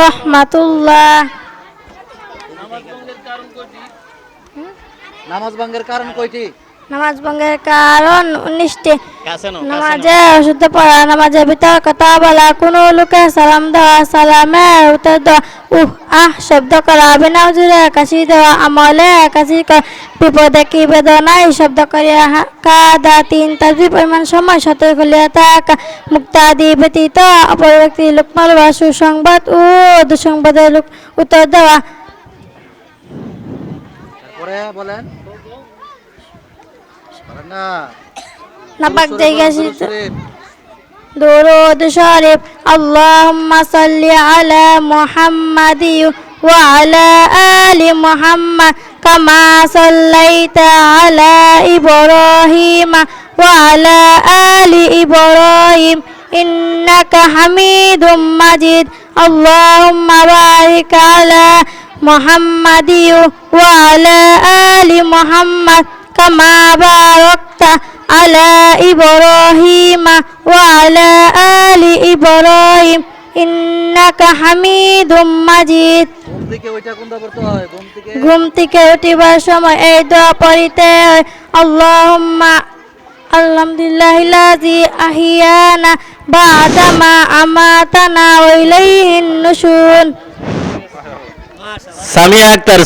রহমাতুল্লাহ। নামাজ ভঙ্গের কারণ কয়টি? নামাজ ভঙ্গের কারণ 19টি। নামাজে অশুদ্ধ পড়া, নামাজের ভিতর কথা বলা, কোনো লোকে সালাম দেওয়া, সালামের উত্তর দেওয়া, আহ শব্দ করা, বিনা জুড়ে কাশি দেওয়া, আমলে কাশি করা, বিপদে কি বেদনায় শব্দ করিয়া কাদা, 3 তাসবিহ পরিমাণ সময় সতর্ক করিয়া থাকা, মুক্তাদি ব্যতীত অপর ব্যক্তি লোক মারবা, সুসংবাদ ও দুঃসংবাদের উত্তর দেওয়া। তারপরে বলেন না নাপাক জায়গা দুরূদ শরীফ। আল্লাহুম্মা সাল্লি আলা মুহাম্মাদি ওয়া আলা আলি মুহাম্মাদ কামা সাল্লাইতা আলা ইব্রাহিম ওয়া আলা আলি ইব্রাহিম ইন্নাকা হামিদুম মাজিদ। আল্লাহুম্মা বারিক আলা মুহাম্মাদি ওয়া আলা আলি মুহাম্মাদ কামা বারাকতা আলা ইব্রাহিম ওয়া আলা আলি ইব্রাহিম ইন্নাকা হামিদুম মাজিদ। ঘুম থেকে উঠিবার সময় এই দোয়া পড়িতে হয়। আল্লাহুম্মা আলহামদুলিল্লাহিল্লাযী আহিয়ানা বা'দামা আমাতানা ওয়া ইলাইহিন নুশুর। সামিয়া আক্তার